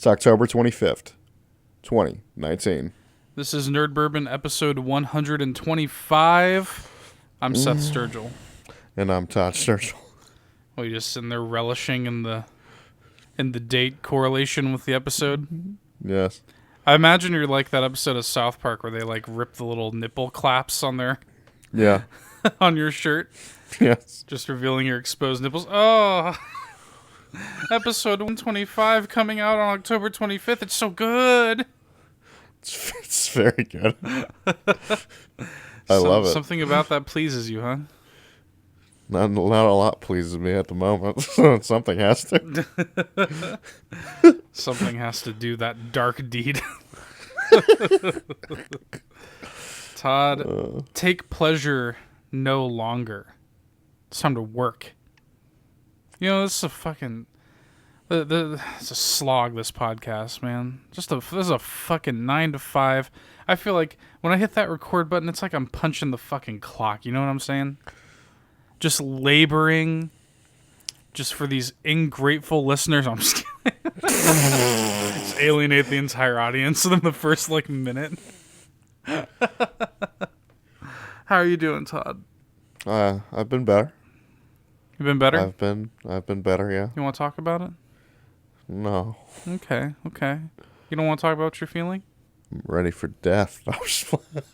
It's October 25th, 2019. This is Nerd Bourbon episode 125. I'm Seth Sturgill. And I'm Todd Sturgill. Well, you just sitting there relishing in the date correlation with the episode? Yes. I imagine you're like that episode of South Park where they like rip the little nipple claps on their on your shirt. Yes. Just revealing your exposed nipples. Oh, episode 125 coming out on October 25th. It's so good. It's very good. I love it. Something about that pleases you, huh? Not a lot pleases me at the moment. Something has to. Something has to do that dark deed. Todd, take pleasure no longer. It's time to work. You know, this is a fucking... It's a slog, this podcast, man. This is a fucking 9 to 5. I feel like when I hit that record button, it's like I'm punching the fucking clock. You know what I'm saying? Just laboring just for these ingrateful listeners. I'm just kidding. Just alienate the entire audience within the first, minute. How are you doing, Todd? I've been better. You've been better? I've been better, yeah. You want to talk about it? No. Okay. You don't want to talk about what you're feeling? I'm ready for death.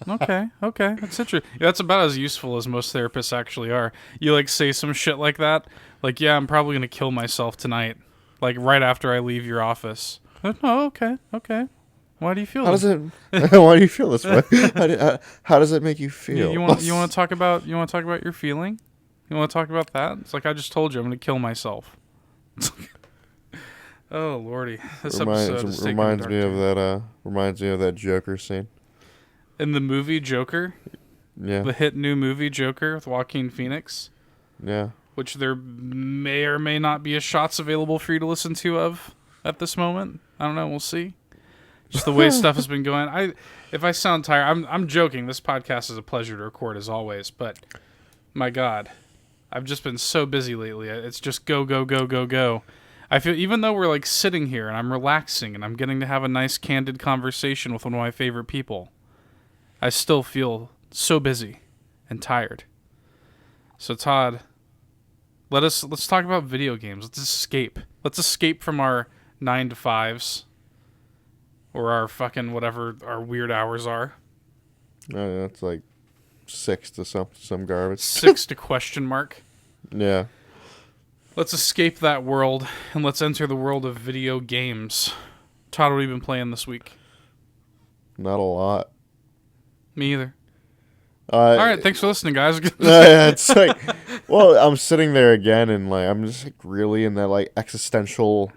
Okay. That's interesting. Yeah, that's about as useful as most therapists actually are. You, say some shit like that. Yeah, I'm probably going to kill myself tonight. Right after I leave your office. Oh, okay. Why do you feel this? Why do you feel this way? How does it make you feel? You want to talk about your feeling? You want to talk about that? It's I just told you I'm going to kill myself. Oh lordy, this episode is reminds me of that Joker scene in the movie Joker. Yeah, the hit new movie Joker with Joaquin Phoenix. Yeah, which there may or may not be shots available for you to listen to of at this moment. I don't know. We'll see. Just the way stuff has been going. If I sound tired, I'm joking. This podcast is a pleasure to record as always, but my God, I've just been so busy lately. It's just go. I feel even though we're sitting here and I'm relaxing and I'm getting to have a nice candid conversation with one of my favorite people, I still feel so busy and tired. So Todd, let's talk about video games. Let's escape. Let's escape from our 9 to 5s or our fucking whatever our weird hours are. That's 6 to some garbage. 6 to question mark. Yeah. Let's escape that world, and let's enter the world of video games. Todd, what have you been playing this week? Not a lot. Me either. All right, thanks for listening, guys. It's I'm sitting there again, and I'm just really in that existential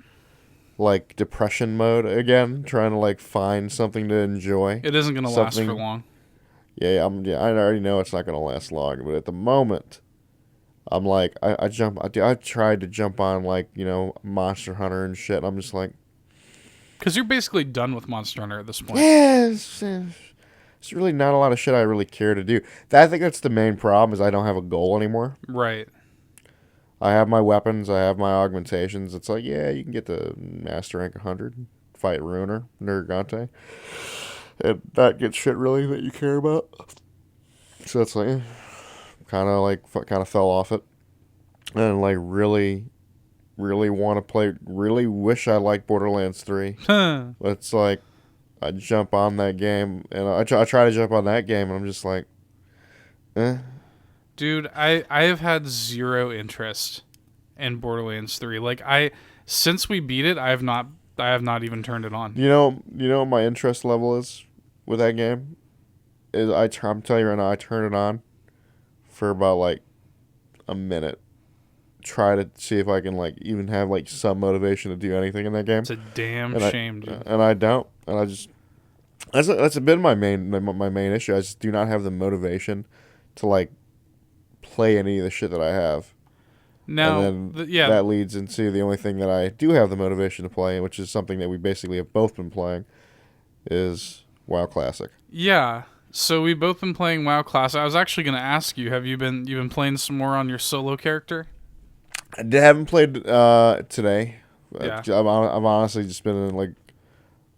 depression mode again, trying to find something to enjoy. It isn't going to last for long. Yeah, I already know it's not going to last long, but at the moment, I'm I tried to jump on Monster Hunter and shit. I'm just because you're basically done with Monster Hunter at this point. Yeah, it's really not a lot of shit I really care to do. I think that's the main problem is I don't have a goal anymore. Right. I have my weapons. I have my augmentations. It's yeah, you can get to Master Rank 100, fight Ruiner, Nergante. And that gets shit really that you care about. So it's kind of fell off it, and really want to play. Really wish I liked Borderlands 3. But it's I jump on that game, and I try to jump on that game, and I'm just Dude, I have had zero interest in Borderlands 3. Since we beat it, I have not even turned it on. You know what my interest level is with that game? I'm telling you right now, I turn it on for about a minute. Try to see if I can even have some motivation to do anything in that game. It's a damn shame, dude. And I don't. And I just that's been my main issue. I just do not have the motivation to play any of the shit that I have. Now, and then that leads into the only thing that I do have the motivation to play, which is something that we basically have both been playing, is WoW Classic. Yeah. So we've both been playing WoW Classic. I was actually going to ask you, you've been playing some more on your solo character? I haven't played today. Yeah. I've honestly just been in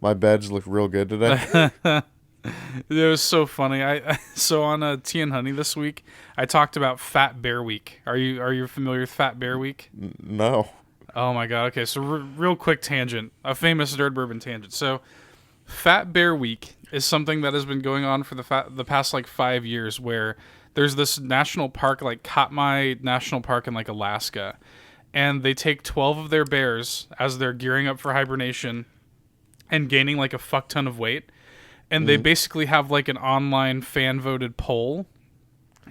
My beds look real good today. It was so funny. So on Tea and Honey this week, I talked about Fat Bear Week. Are you familiar with Fat Bear Week? No. Oh my god. Okay, so real quick tangent, a famous nerd bourbon tangent. So Fat Bear Week is something that has been going on for the past like 5 years, where there's this national park, like Katmai National Park in like Alaska, and they take 12 of their bears as they're gearing up for hibernation and gaining like a fuck ton of weight. And they basically have like an online fan voted poll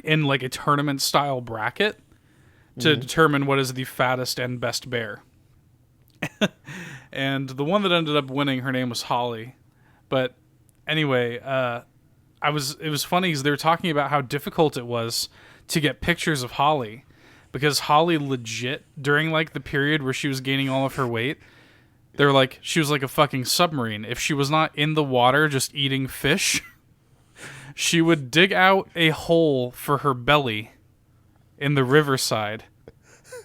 in like a tournament style bracket to determine what is the fattest and best bear. And the one that ended up winning, her name was Holly. But anyway, it was funny because they were talking about how difficult it was to get pictures of Holly, because Holly legit, during like the period where she was gaining all of her weight, they were like, she was like a fucking submarine. If she was not in the water just eating fish, she would dig out a hole for her belly in the riverside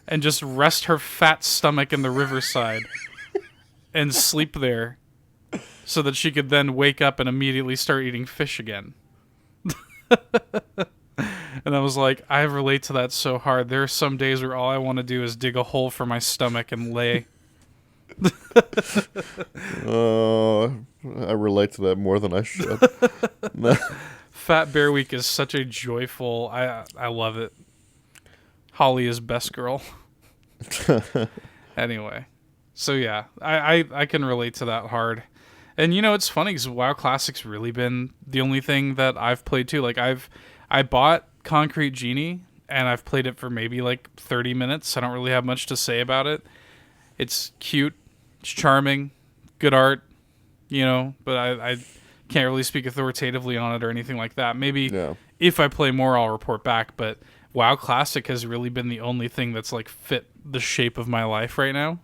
and just rest her fat stomach in the riverside and sleep there so that she could then wake up and immediately start eating fish again. And I was like, I relate to that so hard. There are some days where all I want to do is dig a hole for my stomach and lay. I relate to that more than I should. Fat Bear Week is such a joyful. I love it. Holly is best girl. Anyway, so yeah, I can relate to that hard. And you know, it's funny because WoW Classic's really been the only thing that I've played too. Like I bought Concrete Genie and I've played it for maybe like 30 minutes. I don't really have much to say about it. It's cute, it's charming, good art, you know, but I can't really speak authoritatively on it or anything like that. Maybe if I play more, I'll report back, but WoW Classic has really been the only thing that's like fit the shape of my life right now.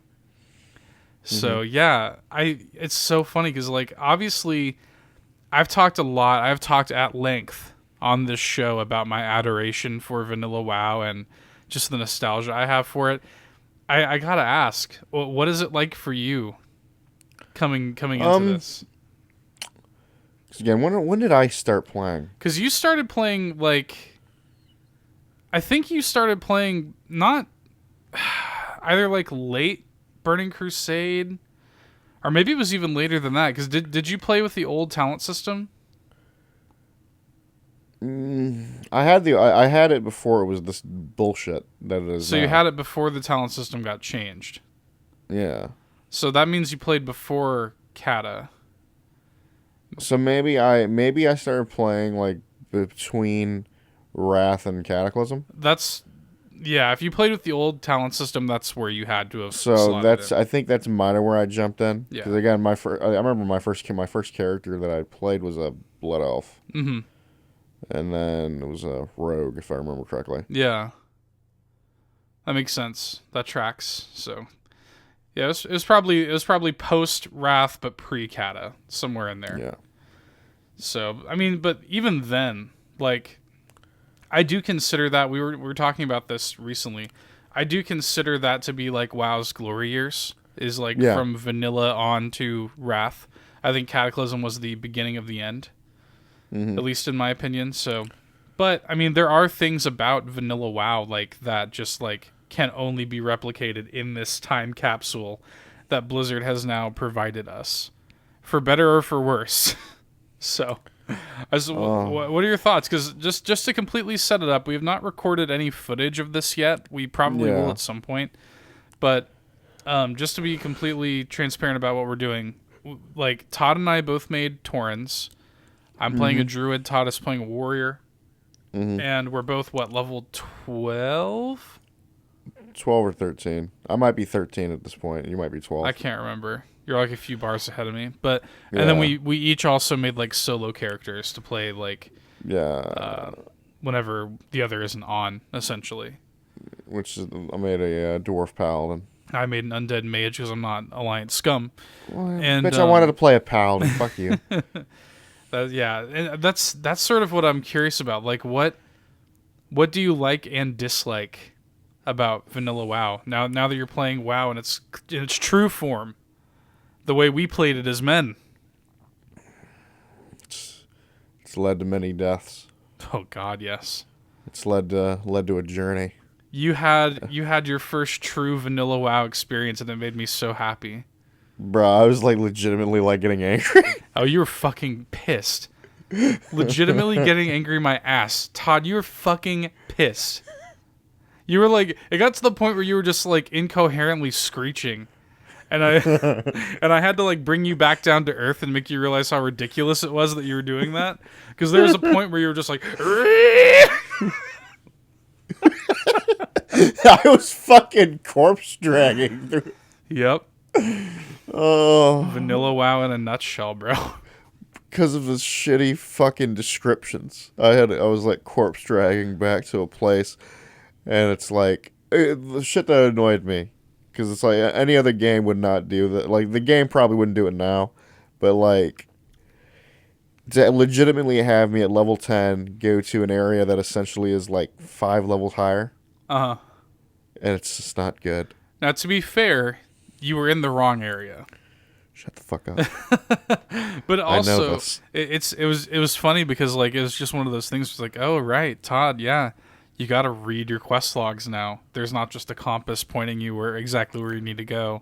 So yeah, it's so funny because like obviously I've talked at length on this show about my adoration for vanilla WoW and just the nostalgia I have for it. I gotta ask, what is it like for you coming into this? Again, when did I start playing? Because you started playing like, I think you started playing not either like late Burning Crusade, or maybe it was even later than that. Because did you play with the old talent system? I had it before it was this bullshit that it is. So now. you had it before the talent system got changed. Yeah. So that means you played before Kata. So maybe I started playing like between Wrath and Cataclysm. Yeah. If you played with the old talent system, that's where you had to have. So I think that's minor where I jumped in. Yeah. Because again, I remember my first character that I played was a Blood Elf. Mm-hmm. And then it was a rogue, if I remember correctly. Yeah. That makes sense. That tracks. So, yeah, it was probably post Wrath, but pre Kata, somewhere in there. Yeah. So, I mean, but even then, like, I do consider that we were talking about this recently. I do consider that to be like WoW's glory years. Is like from vanilla on to Wrath. I think Cataclysm was the beginning of the end. At least in my opinion. So, but I mean, there are things about vanilla WoW like that just like can only be replicated in this time capsule that Blizzard has now provided us, for better or for worse. So, what are your thoughts? Because just to completely set it up, we have not recorded any footage of this yet. We probably will at some point, but just to be completely transparent about what we're doing, like Todd and I both made Taurens. I'm playing a druid, Todd is playing a warrior, and we're both, level 12? 12 or 13. I might be 13 at this point. You might be 12. I can't remember. You're like a few bars ahead of me. But and then we each also made like solo characters to play like whenever the other isn't on, essentially. Which is, I made a dwarf paladin. I made an undead mage because I'm not Alliance scum. Well, and bitch, I wanted to play a paladin. Fuck you. And that's sort of what I'm curious about. Like, what do you like and dislike about vanilla WoW? Now that you're playing WoW in its true form, the way we played it as men. It's led to many deaths. Oh God, yes. It's led to a journey. You had your first true vanilla WoW experience, and it made me so happy. Bro, I was like legitimately like getting angry. Oh, you were fucking pissed. Legitimately getting angry my ass. Todd, you were fucking pissed. You were like, it got to the point where you were just like incoherently screeching. And I and I had to like bring you back down to earth and make you realize how ridiculous it was that you were doing that. Because there was a point where you were just like, I was fucking corpse dragging through. Yep. Oh, Vanilla WoW in a nutshell, bro. because of the shitty fucking descriptions. I was like corpse dragging back to a place, and it's like the shit that annoyed me. Because it's like any other game would not do that. Like the game probably wouldn't do it now, but like to legitimately have me at level 10 go to an area that essentially is like 5 levels higher. Uh-huh. And it's just not good. Now, to be fair, you were in the wrong area. Shut the fuck up. But also, I know this. it was funny because like it was just one of those things. It's like, oh right, Todd, yeah, you got to read your quest logs now. There's not just a compass pointing you exactly where you need to go.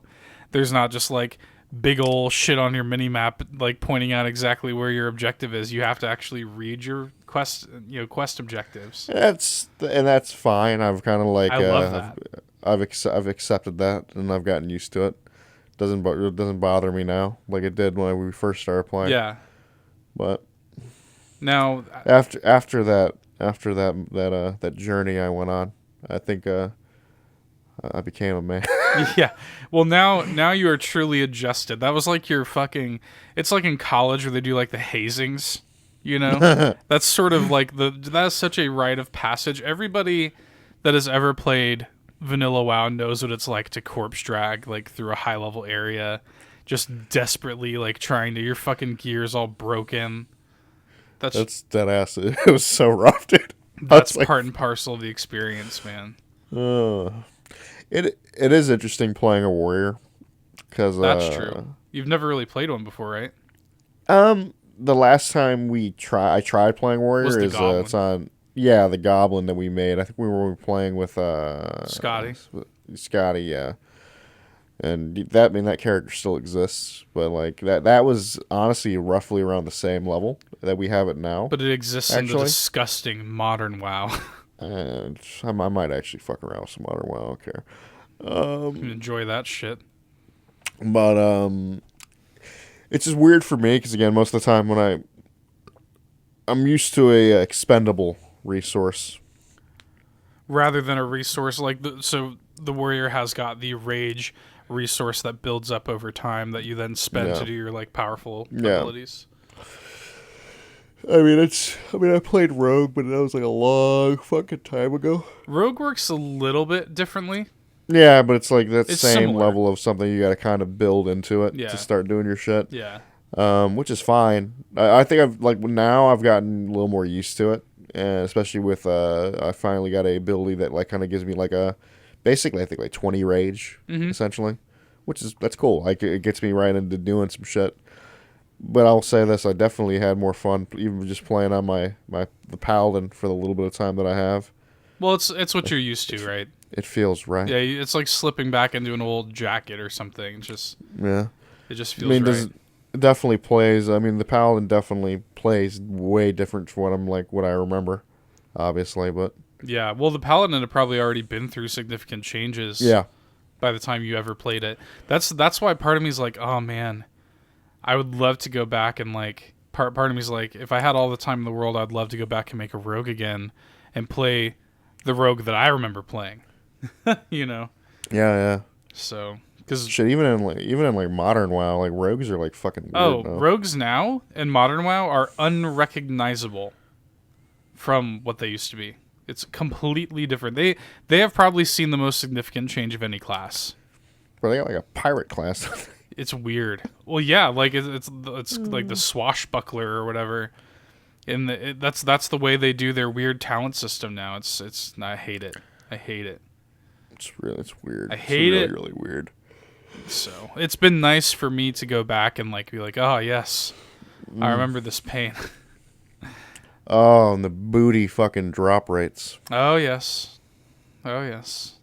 There's not just like big ol' shit on your mini map like pointing out exactly where your objective is. You have to actually read your quest objectives. That's fine. I've kind of like I love that. I've accepted that, and I've gotten used to it. It doesn't bother me now like it did when we first started playing. Yeah. But now after that journey I went on, I think I became a man. yeah. Well, now you are truly adjusted. That was like your fucking. It's like in college where they do like the hazings. You know, that's sort of like that's such a rite of passage. Everybody that has ever played Vanilla WoW knows what it's like to corpse drag like through a high level area, just desperately like trying to. Your fucking gear's all broken. That's dead ass. It was so rough, dude. That's like, part and parcel of the experience, man. It is interesting playing a warrior because that's true. You've never really played one before, right? The last time I tried playing warrior is it's on the goblin that we made. I think we were playing with Scotty, yeah. And that character still exists, but like that was honestly roughly around the same level that we have it now. But it exists in the disgusting modern WoW. And I might actually fuck around with some modern WoW. I don't care. You enjoy that shit. But it's just weird for me because again, most of the time when I'm used to a expendable resource rather than a resource like so the warrior has got the rage resource that builds up over time that you then spend to do your like powerful abilities. I mean, I played Rogue, but that was like a long fucking time ago. Rogue works a little bit differently. Yeah, but it's like that same similar level of something you got to kind of build into it to start doing your shit. Yeah. Which is fine. I think I've gotten a little more used to it, and especially with I finally got a ability that like kind of gives me like basically I think like 20 rage essentially, that's cool. Like it gets me right into doing some shit. But I'll say this: I definitely had more fun even just playing on the paladin for the little bit of time that I have. Well, it's what you're used to, right? It feels right. Yeah, it's like slipping back into an old jacket or something. It's just it just feels right. It definitely plays. I mean, the paladin definitely plays way different from what I remember, obviously. But yeah, well, the paladin had probably already been through significant changes. Yeah. By the time you ever played it, that's why part of me is like, oh man, I would love to go back and like part of me is like, if I had all the time in the world, I'd love to go back and make a rogue again and play the rogue that I remember playing. You know. Yeah. So, because shit, even in modern WoW, like rogues are like fucking weird. Rogues now in modern WoW are unrecognizable from what they used to be. It's completely different. They have probably seen the most significant change of any class. Bro, they got like a pirate class. It's weird. Well, yeah, like it's like the swashbuckler or whatever. And that's the way they do their weird talent system now. I hate it. It's weird. I hate it. It's really weird. So it's been nice for me to go back and like be like, oh yes, I remember this pain. Oh, and the booty fucking drop rates. Oh yes. Oh yes.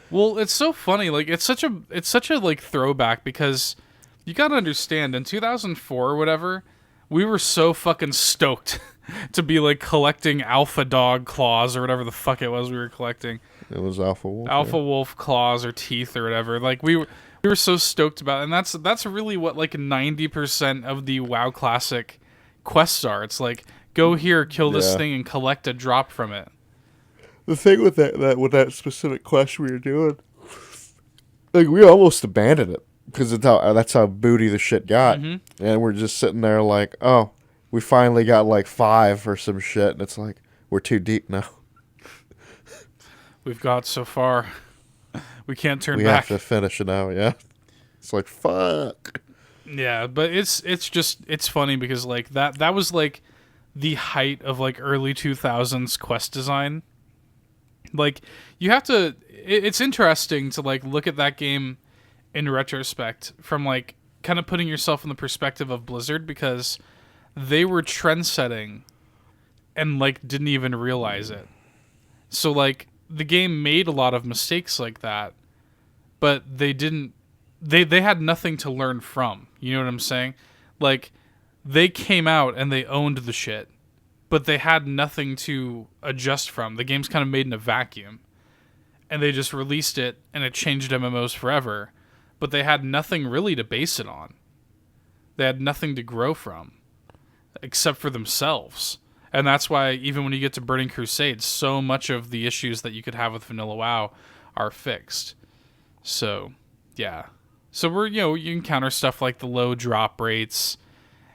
Well, it's so funny. Like it's such a like throwback because you gotta understand in 2004 or whatever, we were so fucking stoked to be like collecting alpha dog claws or whatever the fuck it was we were collecting. It was Alpha Wolf. Alpha wolf claws or teeth or whatever. Like we were so stoked about it. And that's really what like 90% of the WoW Classic quests are. It's like go here, kill this thing, and collect a drop from it. The thing with that specific quest we were doing, like we almost abandoned it because that's how booty the shit got, and we're just sitting there like, oh, we finally got like 5 or some shit, and it's like we're too deep now. We've got so far, we can't turn back. We have to finish it now. Yeah, it's like fuck. Yeah, but it's funny because like that was like the height of like early 2000s quest design. Like you have to it's interesting to like look at that game in retrospect from like kind of putting yourself in the perspective of Blizzard because they were trend setting and like didn't even realize it. So like the game made a lot of mistakes like that, but they didn't they had nothing to learn from. You know what I'm saying? Like they came out and they owned the shit, but they had nothing to adjust from. The game's kind of made in a vacuum. And they just released it, and it changed MMOs forever. But they had nothing really to base it on. They had nothing to grow from, except for themselves. And that's why, even when you get to Burning Crusade, so much of the issues that you could have with Vanilla WoW are fixed. So, yeah. So you encounter stuff like the low drop rates.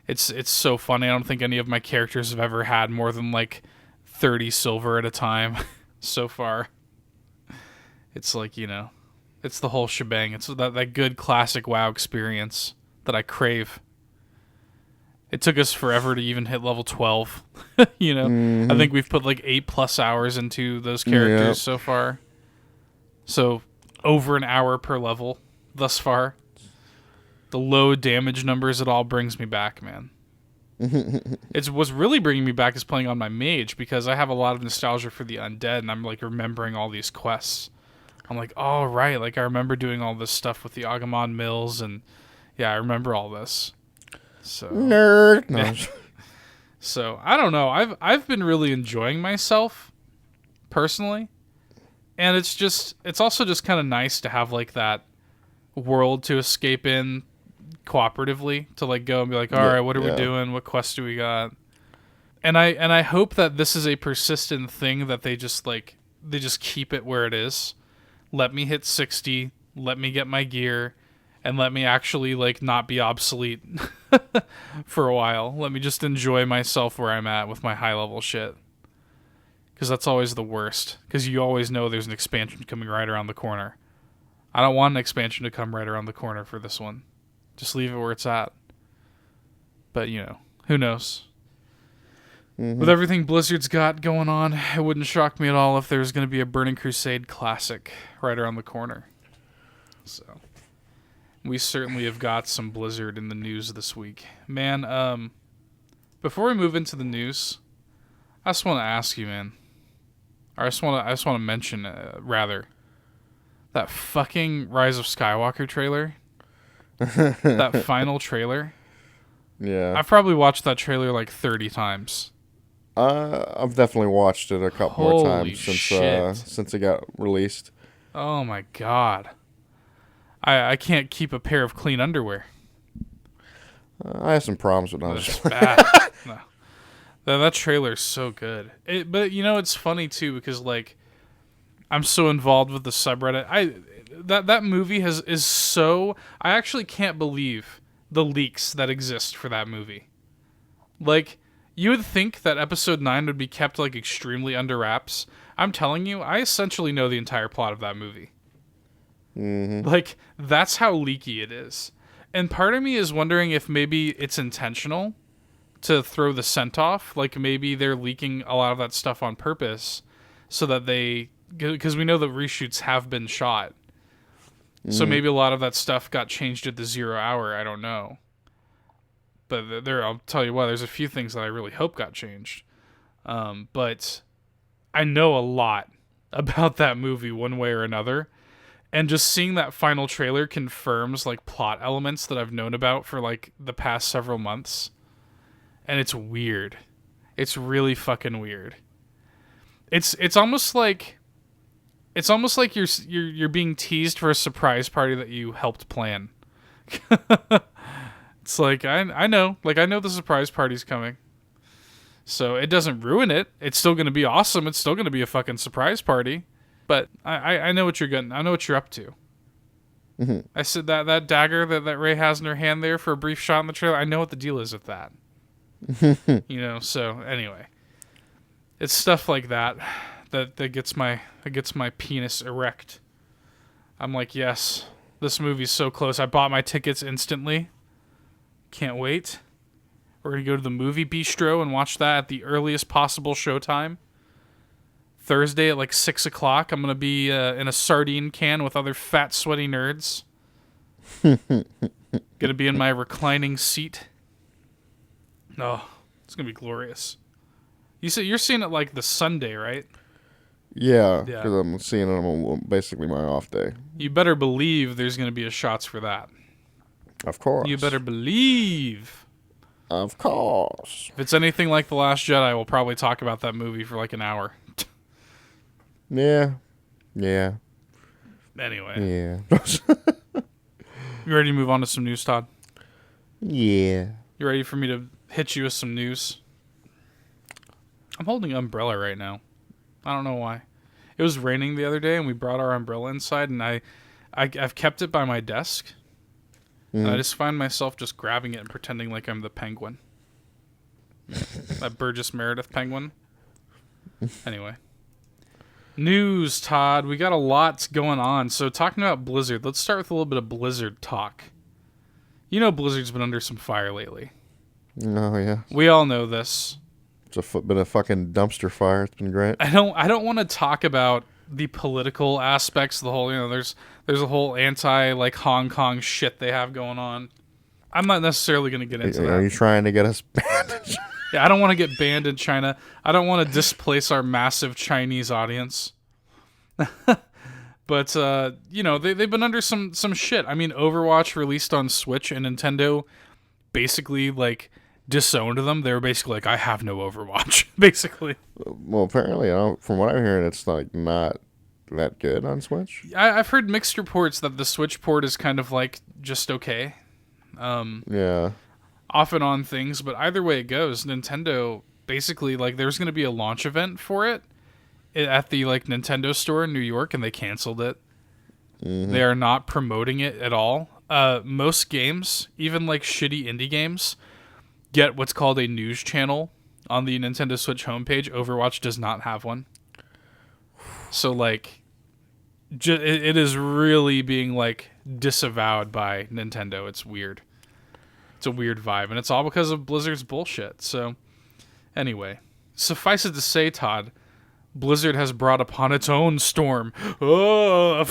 It's so funny. I don't think any of my characters have ever had more than like 30 silver at a time so far. It's like, it's the whole shebang. It's that good classic WoW experience that I crave. It took us forever to even hit level 12. I think we've put like 8+ hours into those characters so far. So over an hour per level thus far. The low damage numbers, it all brings me back, man. What's really bringing me back is playing on my mage because I have a lot of nostalgia for the undead, and I'm like remembering all these quests. I'm like, oh right, like I remember doing all this stuff with the Agamon Mills, and yeah, I remember all this. So nerd. No. So I don't know. I've been really enjoying myself personally, and it's also just kind of nice to have like that world to escape in cooperatively, to like go and be like, all right, what are we doing? What quests do we got? And I hope that this is a persistent thing that they just keep it where it is. Let me hit 60, let me get my gear, and let me actually like not be obsolete for a while. Let me just enjoy myself where I'm at with my high level shit. Because that's always the worst. Because you always know there's an expansion coming right around the corner. I don't want an expansion to come right around the corner for this one. Just leave it where it's at. But, who knows? Mm-hmm. With everything Blizzard's got going on, it wouldn't shock me at all if there's going to be a Burning Crusade Classic right around the corner. So, we certainly have got some Blizzard in the news this week. Man, before we move into the news, I just want to ask you, man. Or I just want to mention, rather, that fucking Rise of Skywalker trailer. That final trailer. Yeah. I've probably watched that trailer like 30 times. I've definitely watched it a couple more times since it got released. Oh my god. I can't keep a pair of clean underwear. I have some problems with those. It's bad. No. That trailer's so good. But it's funny too because like I'm so involved with the subreddit. That movie is so... I actually can't believe the leaks that exist for that movie. Like, you would think that episode 9 would be kept, like, extremely under wraps. I'm telling you, I essentially know the entire plot of that movie. Mm-hmm. Like, that's how leaky it is. And part of me is wondering if maybe it's intentional to throw the scent off. Like, maybe they're leaking a lot of that stuff on purpose so that they... Because we know that reshoots have been shot. So maybe a lot of that stuff got changed at the 0 hour. I don't know. But I'll tell you what, there's a few things that I really hope got changed. But I know a lot about that movie one way or another. And just seeing that final trailer confirms like plot elements that I've known about for like the past several months. And it's weird. It's really fucking weird. It's almost like you're being teased for a surprise party that you helped plan. It's like I know the surprise party's coming. So it doesn't ruin it. It's still going to be awesome. It's still going to be a fucking surprise party. But I know what you're getting. I know what you're up to. Mm-hmm. I said that dagger that Rey has in her hand there for a brief shot in the trailer. I know what the deal is with that. So anyway, it's stuff like that gets my penis erect. I'm like, yes, this movie's so close. I bought my tickets instantly. Can't wait. We're gonna go to the movie bistro and watch that at the earliest possible showtime. Thursday at like 6 o'clock. I'm going to be in a sardine can with other fat, sweaty nerds. Going to be in my reclining seat. Oh, it's going to be glorious. You're seeing it like the Sunday, right? Yeah, because I'm seeing it on basically my off day. You better believe there's going to be a shots for that. Of course. You better believe. Of course. If it's anything like The Last Jedi, we'll probably talk about that movie for like an hour. Yeah. Anyway. Yeah. You ready to move on to some news, Todd? Yeah. You ready for me to hit you with some news? I'm holding an umbrella right now. I don't know why. It was raining the other day, and we brought our umbrella inside, and I've kept it by my desk. And I just find myself just grabbing it and pretending like I'm the penguin. That Burgess Meredith penguin. Anyway. News, Todd. We got a lot going on. So talking about Blizzard, let's start with a little bit of Blizzard talk. You know Blizzard's been under some fire lately. Oh, yeah. We all know this. It's been a fucking dumpster fire. It's been great. I don't want to talk about the political aspects of the whole, there's a whole anti like Hong Kong shit they have going on. I'm not necessarily going to get into that. Are you trying to get us banned? Yeah, I don't want to get banned in China. I don't want to displace our massive Chinese audience. But they've been under some shit. I mean, Overwatch released on Switch, and Nintendo basically like disowned them. They were basically like, I have no Overwatch, basically. Well, apparently, from what I'm hearing, it's like not that good on Switch. I've heard mixed reports that the Switch port is kind of like just okay. Yeah. Off and on things, but either way it goes, Nintendo basically like there's going to be a launch event for it at the like Nintendo store in New York, and they canceled it. Mm-hmm. They are not promoting it at all. Most games, even like shitty indie games, get what's called a news channel on the Nintendo Switch homepage. Overwatch does not have one. So like it is really being like disavowed by Nintendo. It's weird. It's a weird vibe, and it's all because of Blizzard's bullshit. So, anyway, suffice it to say, Todd, Blizzard has brought upon its own storm. Oh,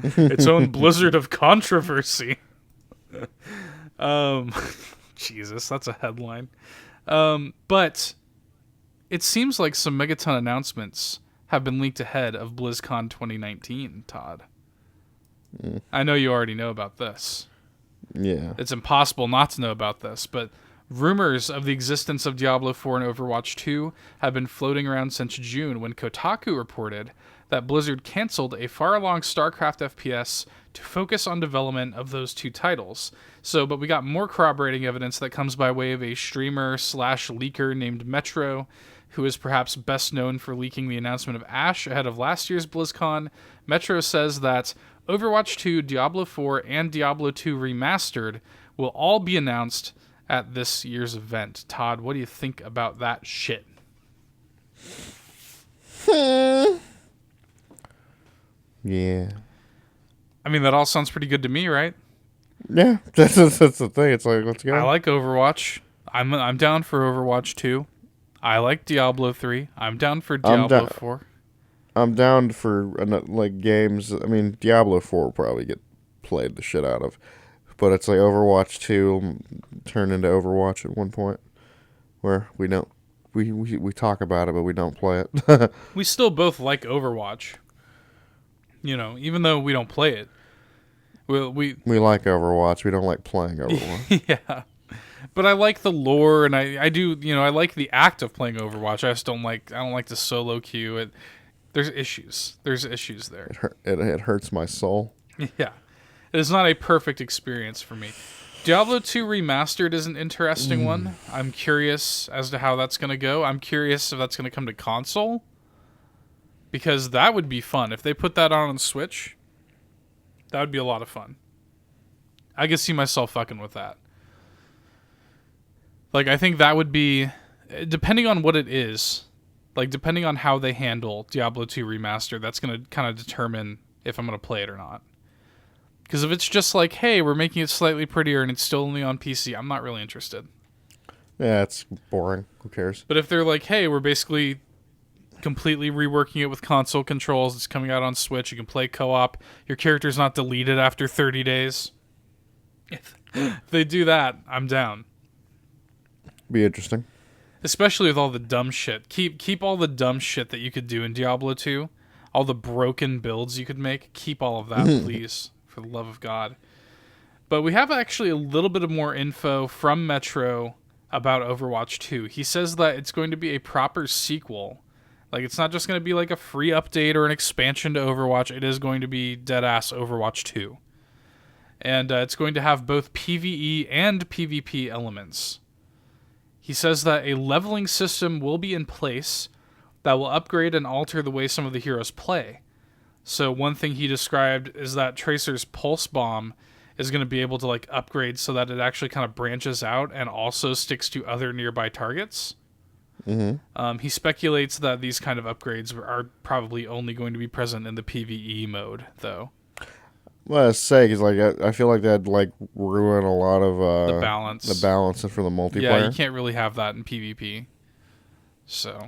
its own blizzard of controversy. Jesus, that's a headline. But it seems like some Megaton announcements have been leaked ahead of BlizzCon 2019, Todd. I know you already know about this. Yeah. It's impossible not to know about this, but rumors of the existence of Diablo 4 and Overwatch 2 have been floating around since June, when Kotaku reported that Blizzard canceled a far-along StarCraft FPS to focus on development of those two titles. But we got more corroborating evidence that comes by way of a streamer/leaker named Metro, who is perhaps best known for leaking the announcement of Ashe ahead of last year's BlizzCon. Metro says that Overwatch 2, Diablo 4, and Diablo 2 Remastered will all be announced at this year's event. Todd, what do you think about that shit? Yeah. I mean, that all sounds pretty good to me, right? Yeah, that's the thing. It's like, let's go. I like Overwatch. I'm down for Overwatch 2. I like Diablo 3. I'm down for Diablo 4. I'm down for like games. I mean, Diablo 4 will probably get played the shit out of, but it's like Overwatch 2 will turn into Overwatch at one point, where we don't we talk about it, but we don't play it. We still both like Overwatch. You know, even though we don't play it. We like Overwatch. We don't like playing Overwatch. yeah. But I like the lore, and I do, you know, I like the act of playing Overwatch. I don't like the solo queue. There's issues. There's issues there. It hurts my soul. Yeah. It is not a perfect experience for me. Diablo 2 Remastered is an interesting one. I'm curious as to how that's going to go. I'm curious if that's going to come to console. Because that would be fun. If they put that on Switch, that would be a lot of fun. I could see myself fucking with that. Like, I think that would be, depending on what it is, like, depending on how they handle Diablo 2 Remastered, that's going to kind of determine if I'm going to play it or not. Because if it's just like, hey, we're making it slightly prettier and it's still only on PC, I'm not really interested. Yeah, it's boring. Who cares? But if they're like, hey, we're basically completely reworking it with console controls, it's coming out on Switch, you can play co-op, your character's not deleted after 30 days. If they do that, I'm down. Be interesting. Especially with all the dumb shit. Keep all the dumb shit that you could do in Diablo 2. All the broken builds you could make. Keep all of that, please. For the love of God. But we have actually a little bit of more info from Metro about Overwatch 2. He says that it's going to be a proper sequel. Like, it's not just going to be like a free update or an expansion to Overwatch. It is going to be dead-ass Overwatch 2. And it's going to have both PvE and PvP elements. He says that a leveling system will be in place that will upgrade and alter the way some of the heroes play. So one thing he described is that Tracer's Pulse Bomb is going to be able to like upgrade so that it actually kind of branches out and also sticks to other nearby targets. Mm-hmm. He speculates that these kind of upgrades are probably only going to be present in the PvE mode, though. Well, I say, because like, I feel like that'd like ruin a lot of the balance. The balance for the multiplayer. Yeah, you can't really have that in PvP. So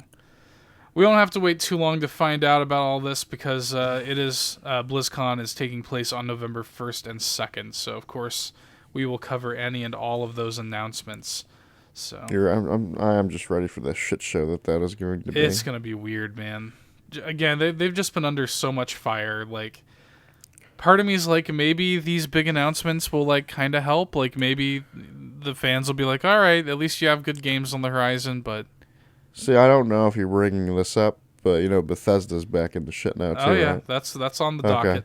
we don't have to wait too long to find out about all this because BlizzCon is taking place on November 1st and 2nd. So of course we will cover any and all of those announcements. So I'm just ready for the shit show that is going to be. It's going to be weird, man. Again, they've just been under so much fire. Like, part of me is like, maybe these big announcements will like kind of help. Like, maybe the fans will be like, all right, at least you have good games on the horizon. But see, I don't know if you're bringing this up, but you know, Bethesda's back into shit now too. Oh yeah, right? that's on the docket.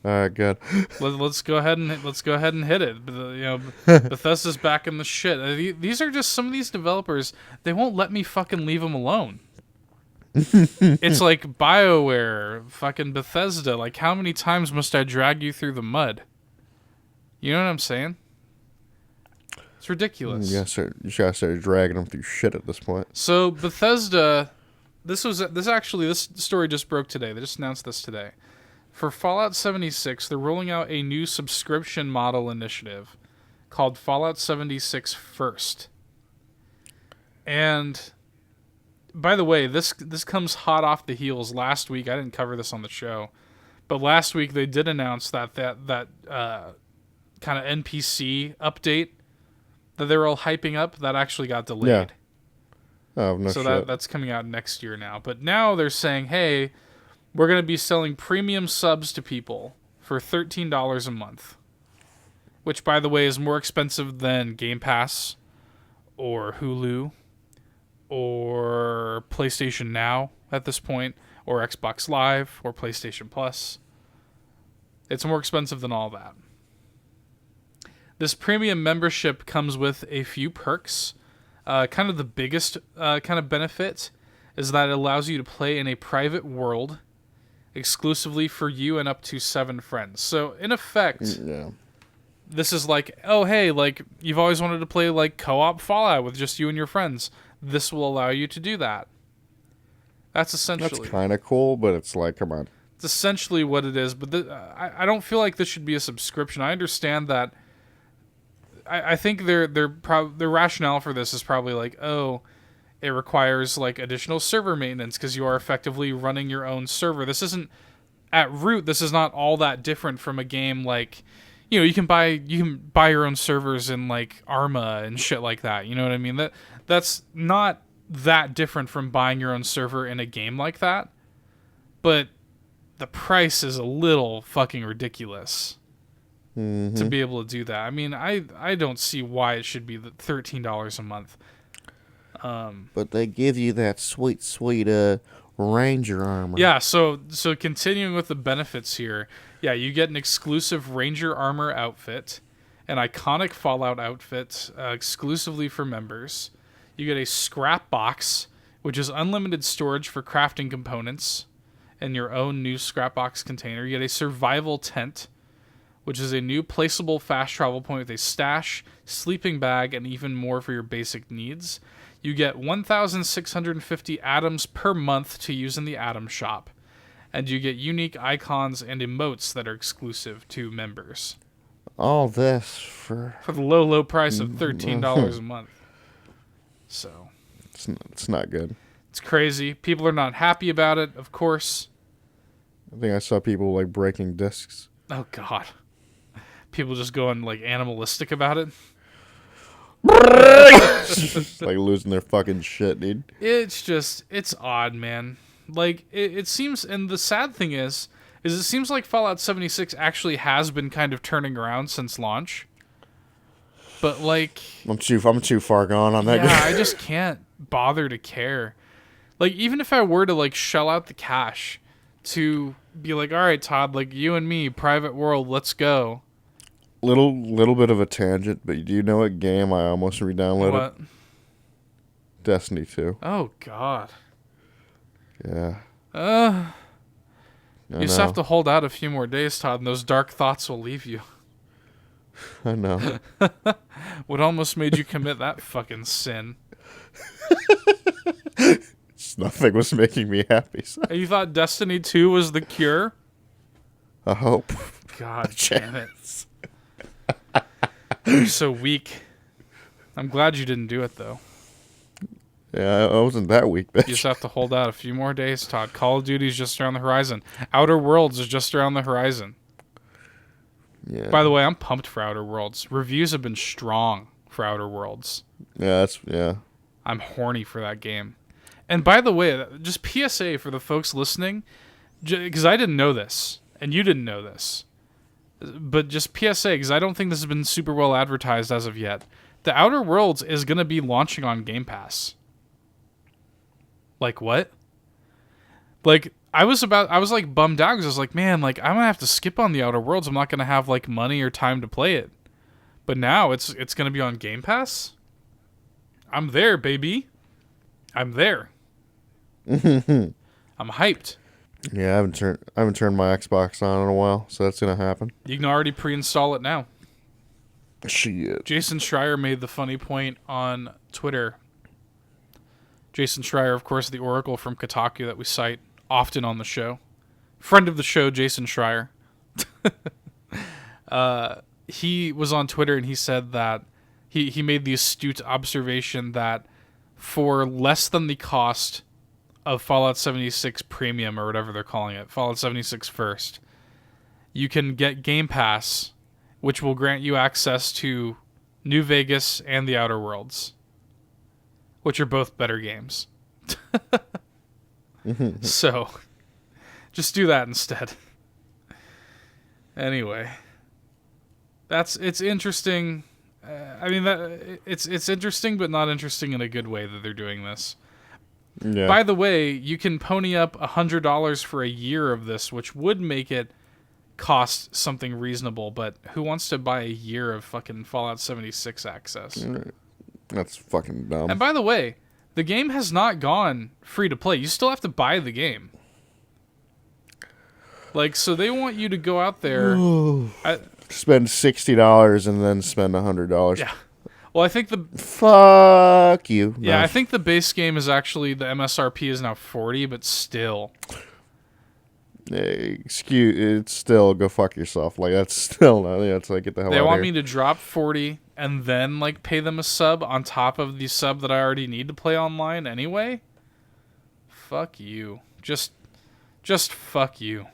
All right, good. Let's go ahead and hit it. You know, Bethesda's back in the shit. These are just some of these developers. They won't let me fucking leave them alone. It's like BioWare, fucking Bethesda. Like, how many times must I drag you through the mud? You know what I'm saying? It's ridiculous. You gotta start dragging them through shit at this point. So Bethesda, this story just broke today. They just announced this today. For Fallout 76, they're rolling out a new subscription model initiative called Fallout 76 First. And by the way, this comes hot off the heels. Last week, I didn't cover this on the show, but last week they did announce that kind of NPC update that they were all hyping up that actually got delayed. Yeah. Oh, no so shit. that's coming out next year now. But now they're saying, hey, we're going to be selling premium subs to people for $13 a month, which, by the way, is more expensive than Game Pass or Hulu or PlayStation Now at this point, or Xbox Live or PlayStation Plus. It's more expensive than all that. This premium membership comes with a few perks. Kind of the biggest kind of benefit is that it allows you to play in a private world exclusively for you and up to 7 friends. So, in effect, this is like, oh, hey, like, you've always wanted to play, like, co-op Fallout with just you and your friends. This will allow you to do that. That's kind of cool, but it's like, come on. It's essentially what it is, but I don't feel like this should be a subscription. I understand that. I think their rationale for this is probably like, oh, it requires like additional server maintenance because you are effectively running your own server. This isn't, at root, this is not all that different from a game like, you know, you can buy your own servers in like Arma and shit like that. You know what I mean? That's not that different from buying your own server in a game like that, but the price is a little fucking ridiculous to be able to do that. I mean, I don't see why it should be $13 a month. But they give you that sweet Ranger armor. Yeah, so continuing with the benefits here, yeah, you get an exclusive Ranger armor outfit, an iconic Fallout outfit exclusively for members. You get a scrap box, which is unlimited storage for crafting components in your own new scrap box container. You get a survival tent, which is a new placeable fast travel point with a stash, sleeping bag, and even more for your basic needs. You get 1,650 atoms per month to use in the Atom Shop. And you get unique icons and emotes that are exclusive to members. All this for the low price of $13 a month. So it's not good. It's crazy. People are not happy about it, of course. I think I saw people like breaking discs. Oh God. People just going like animalistic about it. Like losing their fucking shit, dude. It's odd, man. Like it seems, and the sad thing is it seems like Fallout 76 actually has been kind of turning around since launch. But like I'm too far gone on that. Yeah, I just can't bother to care. Like even if I were to like shell out the cash to be like, all right, Todd, like you and me, private world, let's go. Little bit of a tangent, but do you know what game I almost re-downloaded? What? Destiny 2. Oh God. Yeah. You just have to hold out a few more days, Todd, and those dark thoughts will leave you. I know. What almost made you commit that fucking sin? Nothing was making me happy. So. You thought Destiny 2 was the cure? I hope. God damn it. You're so weak. I'm glad you didn't do it, though. Yeah, I wasn't that weak, bitch. You just have to hold out a few more days, Todd. Call of Duty's just around the horizon. Outer Worlds is just around the horizon. Yeah. By the way, I'm pumped for Outer Worlds. Reviews have been strong for Outer Worlds. Yeah. I'm horny for that game. And by the way, just PSA for the folks listening, because I didn't know this, and you didn't know this, but just PSA, because I don't think this has been super well advertised as of yet. The Outer Worlds is going to be launching on Game Pass. Like, what? Like, I was like bummed out because I was like, man, like I'm gonna have to skip on the Outer Worlds. I'm not gonna have like money or time to play it. But now it's gonna be on Game Pass. I'm there, baby. I'm there. I'm hyped. Yeah, I haven't turned my Xbox on in a while, so that's gonna happen. You can already pre-install it now. Shit. Jason Schreier made the funny point on Twitter. Jason Schreier, of course, the Oracle from Kotaku that we cite often on the show. Friend of the show, Jason Schreier. He was on Twitter and he said that he made the astute observation that for less than the cost of Fallout 76 Premium or whatever they're calling it, Fallout 76 First, you can get Game Pass, which will grant you access to New Vegas and the Outer Worlds, which are both better games. So, just do that instead. Anyway, it's interesting. I mean, it's interesting, but not interesting in a good way that they're doing this. Yeah. By the way, you can pony up $100 for a year of this, which would make it cost something reasonable. But who wants to buy a year of fucking Fallout 76 access? That's fucking dumb. And by the way, the game has not gone free to play. You still have to buy the game. Like, so they want you to go out there... spend $60 and then spend $100. Yeah. Well, I think the... Fuck you. Yeah, No. I think the base game is actually... The MSRP is now $40, but still... It's still go fuck yourself. Like, that's still not... Yeah, it's like, get the hell out of here. They want me to drop $40 and then, like, pay them a sub on top of the sub that I already need to play online anyway? Fuck you. Just fuck you.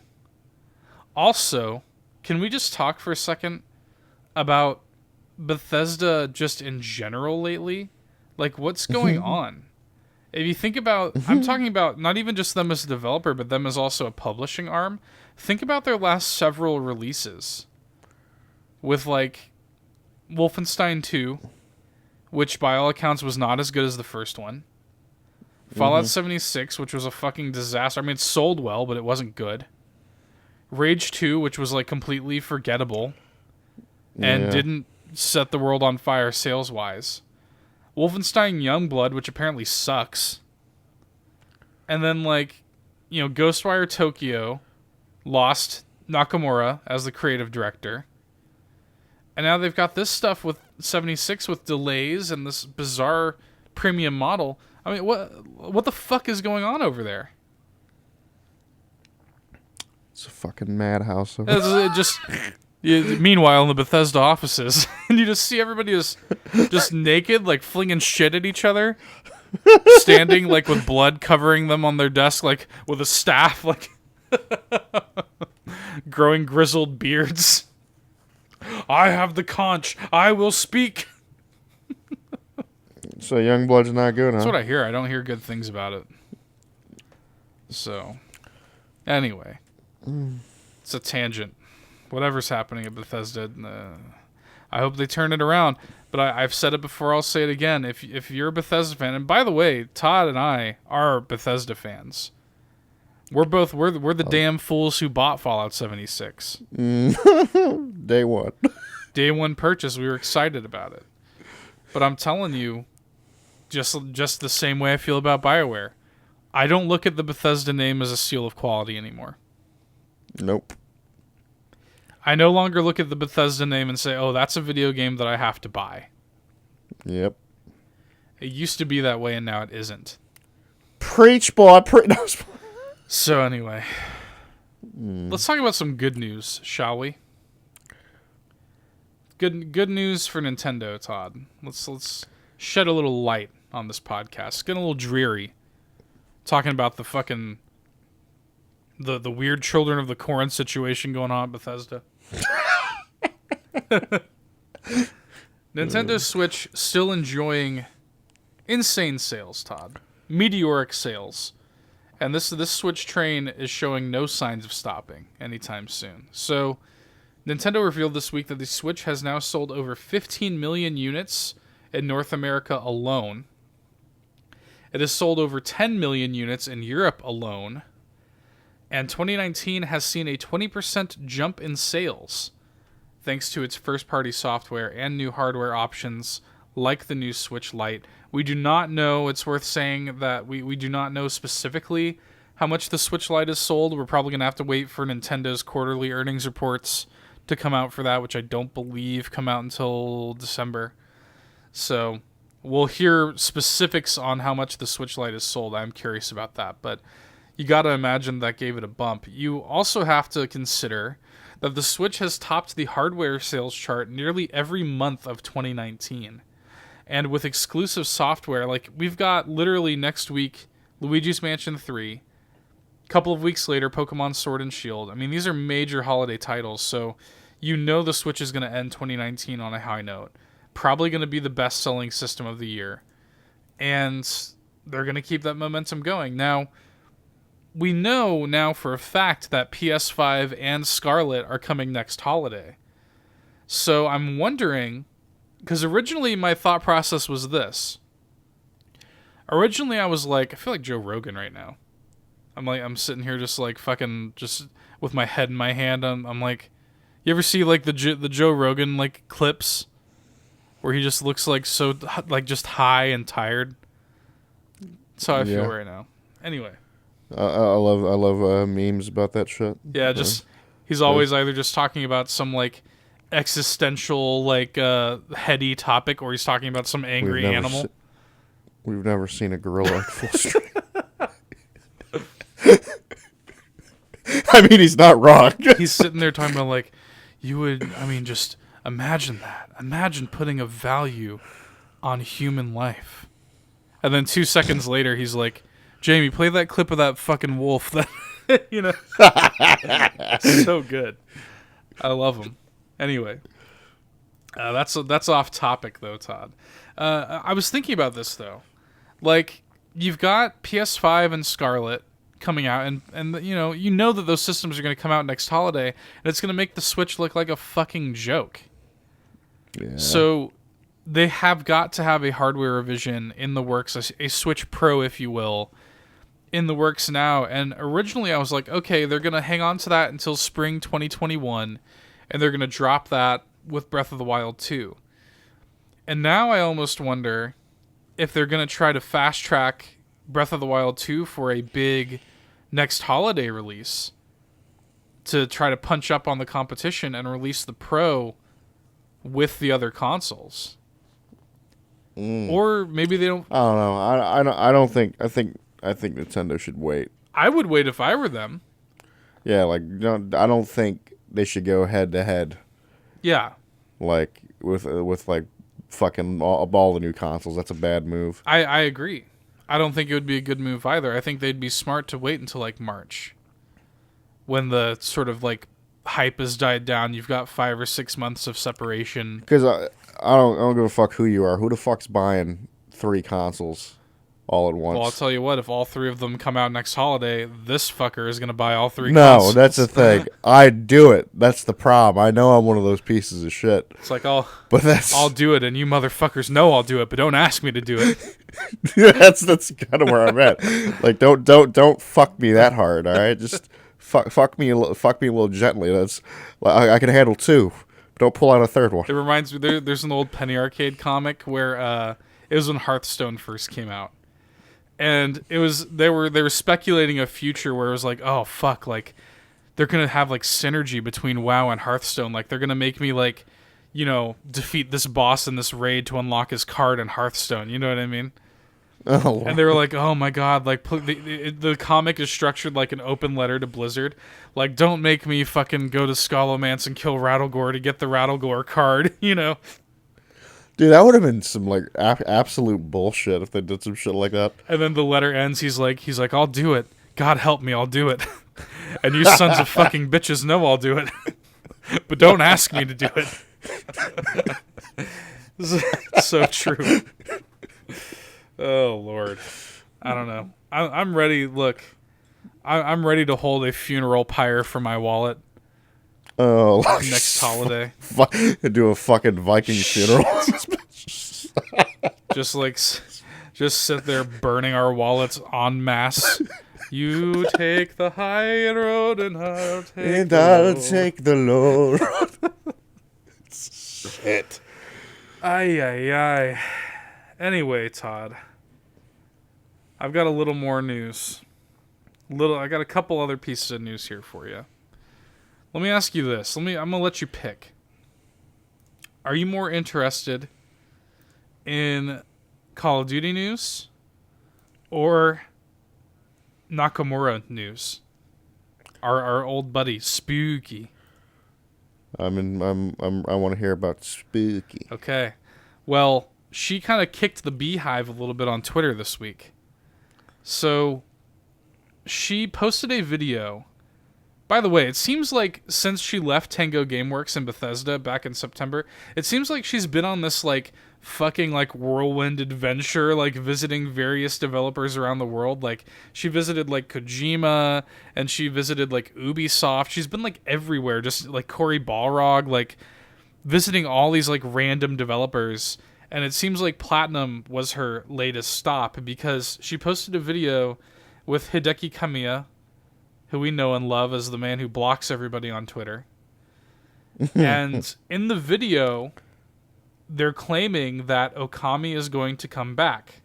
Also, can we just talk for a second about Bethesda just in general lately? Like, what's going on? If you think about, I'm talking about not even just them as a developer, but them as also a publishing arm. Think about their last several releases with like Wolfenstein 2, which by all accounts was not as good as the first one. Fallout 76, which was a fucking disaster. I mean, it sold well, but it wasn't good. Rage 2, which was like completely forgettable and didn't set the world on fire sales-wise. Wolfenstein Youngblood, which apparently sucks. And then, like, you know, Ghostwire Tokyo lost Nakamura as the creative director. And now they've got this stuff with 76 with delays and this bizarre premium model. I mean, what the fuck is going on over there? It's a fucking madhouse. Meanwhile, in the Bethesda offices, and you just see everybody just naked, like flinging shit at each other, standing like with blood covering them on their desk, like with a staff, like growing grizzled beards. I have the conch. I will speak. So Youngblood's not good, huh? That's what I hear. I don't hear good things about it. So, anyway, it's a tangent. Whatever's happening at Bethesda, I hope they turn it around. But I've said it before, I'll say it again. If you're a Bethesda fan, and by the way, Todd and I are Bethesda fans. We're the damn fools who bought Fallout 76. Day one. Day one purchase. We were excited about it. But I'm telling you, just the same way I feel about BioWare. I don't look at the Bethesda name as a seal of quality anymore. Nope. I no longer look at the Bethesda name and say, oh, that's a video game that I have to buy. Yep. It used to be that way, and now it isn't. Preach, boy. So anyway, let's talk about some good news, shall we? Good news for Nintendo, Todd. Let's shed a little light on this podcast. It's getting a little dreary talking about the fucking the weird Children of the Corn situation going on at Bethesda. Nintendo Switch still enjoying insane sales, Todd. Meteoric sales. And this Switch train is showing no signs of stopping anytime soon. So, Nintendo revealed this week that the Switch has now sold over 15 million units in North America alone. It has sold over 10 million units in Europe alone. And 2019 has seen a 20% jump in sales, thanks to its first-party software and new hardware options like the new Switch Lite. We do not know, it's worth saying that we do not know specifically how much the Switch Lite is sold. We're probably going to have to wait for Nintendo's quarterly earnings reports to come out for that, which I don't believe come out until December. So we'll hear specifics on how much the Switch Lite is sold. I'm curious about that, but you got to imagine that gave it a bump. You also have to consider that the Switch has topped the hardware sales chart nearly every month of 2019. And with exclusive software, like we've got literally next week, Luigi's Mansion 3. A couple of weeks later, Pokemon Sword and Shield. I mean, these are major holiday titles, so you know the Switch is going to end 2019 on a high note. Probably going to be the best-selling system of the year. And they're going to keep that momentum going. Now, we know now for a fact that PS5 and Scarlet are coming next holiday. So I'm wondering, because originally my thought process was this. Originally I was like, I feel like Joe Rogan right now. I'm sitting here just like fucking just with my head in my hand. I'm like, you ever see like the Joe Rogan like clips where he just looks like so like just high and tired? That's how I feel right now. Anyway. I love memes about that shit. Yeah, just he's always either just talking about some like existential like heady topic, or he's talking about some angry animal. We've never seen a gorilla at full strength. I mean, he's not wrong. He's sitting there talking about like, just imagine that. Imagine putting a value on human life. And then 2 seconds later, he's like, Jamie, play that clip of that fucking wolf. That you know, so good. I love him. Anyway, that's off topic though, Todd. I was thinking about this though. Like, you've got PS5 and Scarlet coming out, and you know that those systems are going to come out next holiday, and it's going to make the Switch look like a fucking joke. Yeah. So they have got to have a hardware revision in the works, a Switch Pro, if you will, in the works now. And originally I was like, okay, they're going to hang on to that until spring 2021, and they're going to drop that with Breath of the Wild 2. And now I almost wonder if they're going to try to fast track Breath of the Wild 2 for a big next holiday release to try to punch up on the competition and release the Pro with the other consoles. Or maybe they don't. I don't know. I don't think. I think Nintendo should wait. I would wait if I were them. Yeah, like I don't think they should go head to head. Yeah. Like with like fucking all the new consoles. That's a bad move. I agree. I don't think it would be a good move either. I think they'd be smart to wait until like March, when the sort of like hype has died down. You've got 5 or 6 months of separation. Because I don't give a fuck who you are. Who the fuck's buying 3 consoles all at once? Well, I'll tell you what. If all 3 of them come out next holiday, this fucker is going to buy all 3 No, consoles. that's the thing. I'd do it. That's the problem. I know I'm one of those pieces of shit. It's like, I'll do it, and you motherfuckers know I'll do it, but don't ask me to do it. that's kind of where I'm at. Like, don't fuck me that hard. All right, just fuck me a little gently. That's I can handle 2. Don't pull out a 3rd one. It reminds me. There's an old Penny Arcade comic where it was when Hearthstone first came out, and they were speculating a future where it was like, oh fuck, like they're gonna have like synergy between WoW and Hearthstone. Like they're gonna make me like, defeat this boss in this raid to unlock his card in Hearthstone. You know what I mean? Oh, and they were like, oh my god, like the comic is structured like an open letter to Blizzard. Like, don't make me fucking go to Scholomance and kill Rattlegore to get the Rattlegore card, Dude, that would have been some like absolute bullshit if they did some shit like that. And then the letter ends. He's like, I'll do it. God help me, I'll do it. And you sons of fucking bitches know I'll do it, but don't ask me to do it. It's so true. Oh Lord, I don't know. I'm ready. Look, I'm ready to hold a funeral pyre for my wallet. Oh, next holiday. Do a fucking Viking funeral. just sit there burning our wallets en masse. You take the high road and I'll take the low road. Shit. Ay. Anyway, Todd, I've got a little more news. I got a couple other pieces of news here for you. Let me ask you this. I'm going to let you pick. Are you more interested in Call of Duty news or Nakamura news? Our old buddy Spooky. I want to hear about Spooky. Okay. Well, she kind of kicked the beehive a little bit on Twitter this week. So she posted a video. By the way, it seems like since she left Tango Gameworks in Bethesda back in September, it seems like she's been on this like fucking like whirlwind adventure, like visiting various developers around the world. Like she visited like Kojima and she visited like Ubisoft. She's been like everywhere, just like Cory Balrog, like visiting all these like random developers. And it seems like Platinum was her latest stop because she posted a video with Hideki Kamiya, who we know and love as the man who blocks everybody on Twitter. And in the video, they're claiming that Okami is going to come back.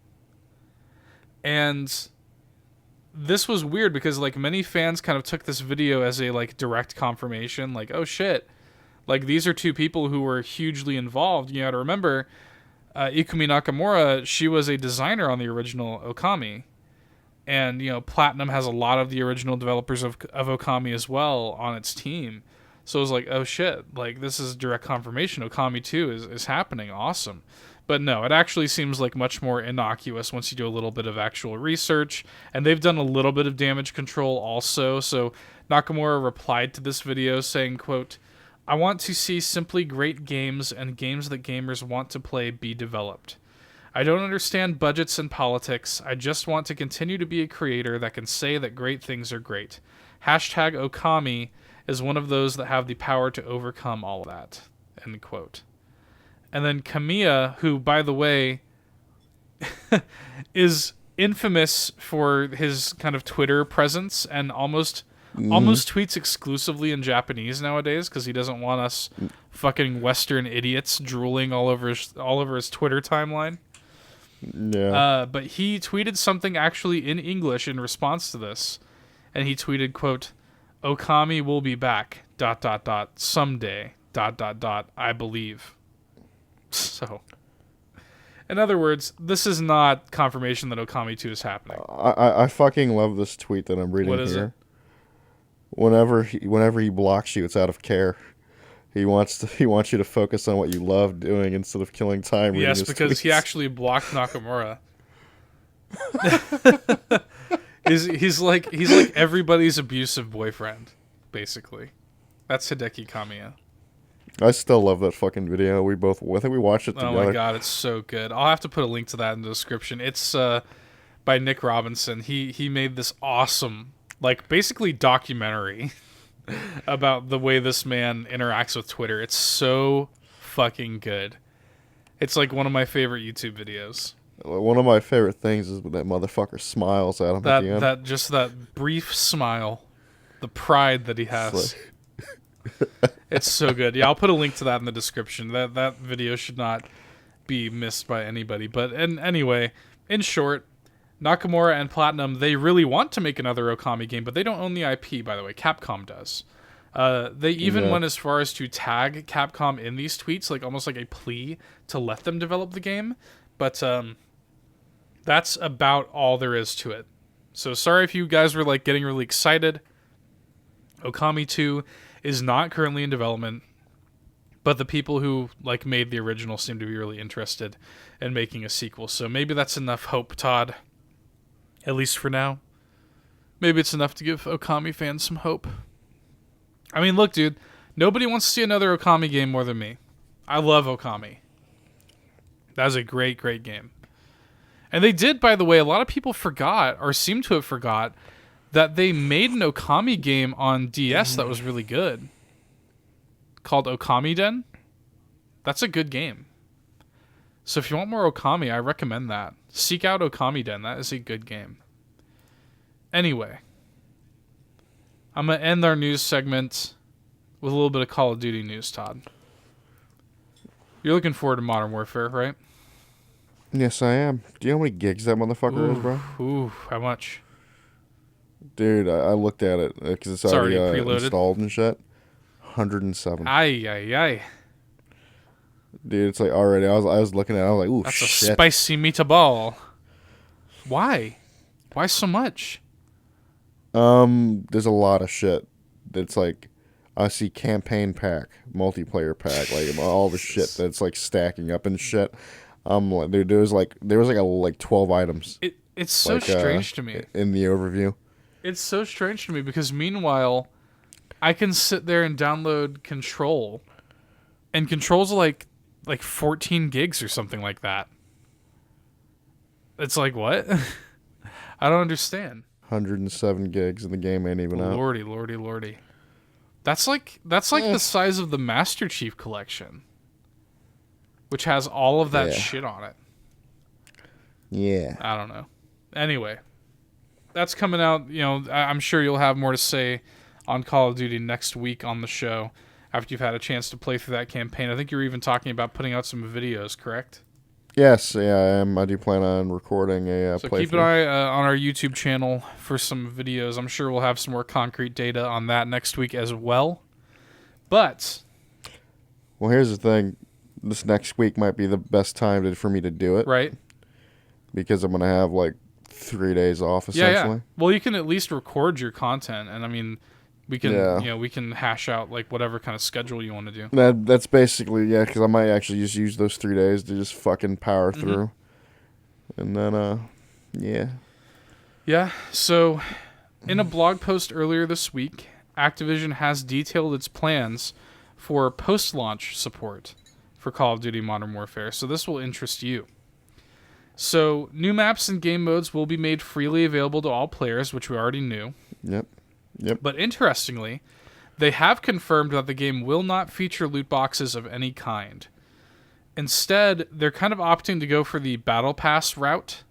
And this was weird because like many fans kind of took this video as a like direct confirmation, like, oh shit, like these are 2 people who were hugely involved. You got to remember, Ikumi Nakamura, she was a designer on the original Okami. And, Platinum has a lot of the original developers of Okami as well on its team. So it was like, oh shit, like this is direct confirmation. Okami 2 is happening. Awesome. But no, it actually seems like much more innocuous once you do a little bit of actual research. And they've done a little bit of damage control also. So Nakamura replied to this video saying, quote, I want to see simply great games and games that gamers want to play be developed. I don't understand budgets and politics. I just want to continue to be a creator that can say that great things are great. Hashtag Okami is one of those that have the power to overcome all of that. End quote. And then Kamiya, who, by the way, is infamous for his kind of Twitter presence and almost tweets exclusively in Japanese nowadays because he doesn't want us fucking Western idiots drooling all over his Twitter timeline. Yeah. But he tweeted something actually in English in response to this, and he tweeted, quote, "Okami will be back, ... someday, ... I believe." So, in other words, this is not confirmation that Okami 2 is happening. I fucking love this tweet that I'm reading What is here. it? Whenever he blocks you, it's out of care. He wants you to focus on what you love doing instead of killing time. Yes, his because tweets. he actually blocked Nakamura. he's like everybody's abusive boyfriend, basically. That's Hideki Kamiya. I still love that fucking video. I think we watched it together. Oh my god, it's so good. I'll have to put a link to that in the description. It's by Nick Robinson. He made this awesome, like, basically documentary about the way this man interacts with Twitter. It's so fucking good. It's like one of my favorite YouTube videos. One of my favorite things is when that motherfucker smiles at him at the end. That brief smile, the pride that he has. It's so good. Yeah, I'll put a link to that in the description. That video should not be missed by anybody. But anyway, in short, Nakamura and Platinum, they really want to make another Okami game, but they don't own the IP, by the way. Capcom does. They even went as far as to tag Capcom in these tweets, like almost like a plea to let them develop the game. But that's about all there is to it. So sorry if you guys were like getting really excited. Okami 2 is not currently in development, but the people who like made the original seem to be really interested in making a sequel. So maybe that's enough hope, Todd. At least for now. Maybe it's enough to give Okami fans some hope. I mean, look, dude, nobody wants to see another Okami game more than me. I love Okami. That was a great, great game. And they did, by the way, a lot of people forgot, or seem to have forgot, that they made an Okami game on DS that was really good. Called Okami Den. That's a good game. So if you want more Okami, I recommend that. Seek out Okami Den. That is a good game. Anyway. I'm going to end our news segment with a little bit of Call of Duty news, Todd. You're looking forward to Modern Warfare, right? Yes, I am. Do you know how many gigs that motherfucker is, bro? Ooh, how much? Dude, I looked at it because it's already preloaded. Installed and shit. 107. Ay. Dude, it's like already. I was looking at it. I was like, ooh, That's shit. a spicy meatball. Why? Why so much? There's a lot of shit. That's like, I see campaign pack, multiplayer pack, like all the shit that's like stacking up and shit. Like, dude, there was like 12 items. It's so strange to me. In the overview. It's so strange to me because meanwhile, I can sit there and download Control, and Control's like 14 gigs or something like that. It's like, what? I don't understand. 107 gigs and the game ain't even out. Lordy. That's like the size of the Master Chief Collection, which has all of that shit on it. Yeah. I don't know. Anyway, that's coming out. You know, I'm sure you'll have more to say on Call of Duty next week on the show after you've had a chance to play through that campaign. I think you were even talking about putting out some videos, correct? Yes, yeah, I am. I do plan on recording a so playthrough. Keep an eye on our YouTube channel for some videos. I'm sure we'll have some more concrete data on that next week as well. But, well, here's the thing. This next week might be the best time for me to do it. Right. Because I'm going to have like 3 days off, essentially. Yeah. Well, you can at least record your content. And I mean, we can, we can hash out like whatever kind of schedule you want to do. That's basically, because I might actually just use those 3 days to just fucking power through. And then, yeah. Yeah, so in a blog post earlier this week, Activision has detailed its plans for post-launch support for Call of Duty Modern Warfare, so this will interest you. So, new maps and game modes will be made freely available to all players, which we already knew. Yep. But interestingly, they have confirmed that the game will not feature loot boxes of any kind. Instead, they're kind of opting to go for the Battle Pass route.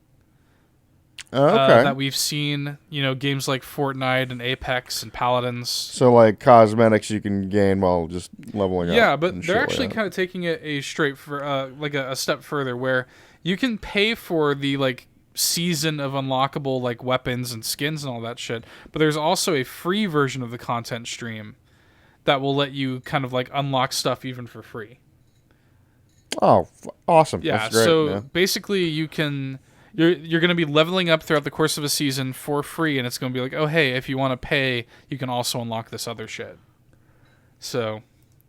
Okay. That we've seen, games like Fortnite and Apex and Paladins. So, like, cosmetics you can gain while just leveling up. Yeah, but they're actually kind of taking it a step further, where you can pay for the, like, season of unlockable, like, weapons and skins and all that shit, but there's also a free version of the content stream that will let you kind of, like, unlock stuff even for free. Oh, awesome. Yeah, that's great, so man. basically you can... You're going to be leveling up throughout the course of a season for free, and it's going to be like, oh, hey, if you want to pay, you can also unlock this other shit. So,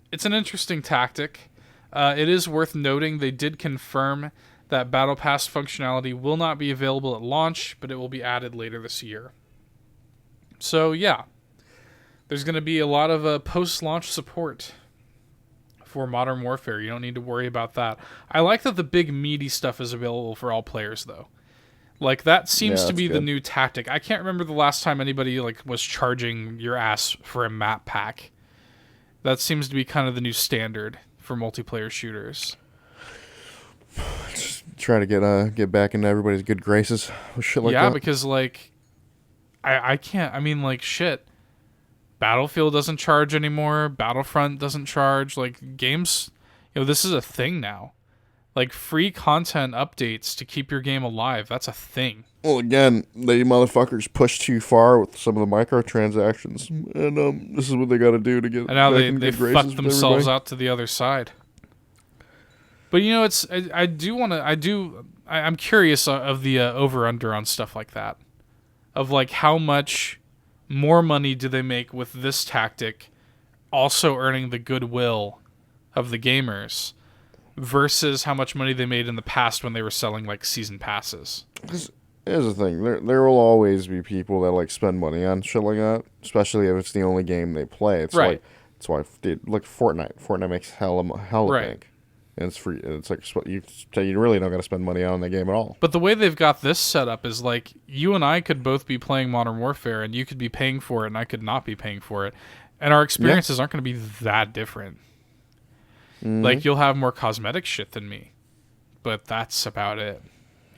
it's an interesting tactic. It is worth noting they did confirm that Battle Pass functionality will not be available at launch, but it will be added later this year. So, yeah. There's going to be a lot of post-launch support for Modern Warfare. You don't need to worry about that. I like that the big meaty stuff is available for all players, though. Like, that seems to be the new tactic. I can't remember the last time anybody was charging your ass for a map pack. That seems to be kind of the new standard for multiplayer shooters. Just try to get back into everybody's good graces with shit like that. Yeah, because, I can't... shit. Battlefield doesn't charge anymore. Battlefront doesn't charge. Games... this is a thing now. Free content updates to keep your game alive. That's a thing. Well, again, they motherfuckers push too far with some of the microtransactions. And this is what they got to do to get and now back they in good graces fucked with themselves everybody. out to the other side. But, I'm curious of the over-under on stuff like that. Of, how much more money do they make with this tactic, also earning the goodwill of the gamers, versus how much money they made in the past when they were selling season passes. Here's the thing: there will always be people that spend money on shit like that, especially if it's the only game they play. It's right. That's why, look, Fortnite. Fortnite makes hella right. bank, and it's free. It's you really don't got to spend money on the game at all. But the way they've got this set up is you and I could both be playing Modern Warfare, and you could be paying for it, and I could not be paying for it, and our experiences aren't going to be that different. Mm-hmm. You'll have more cosmetic shit than me, but that's about it.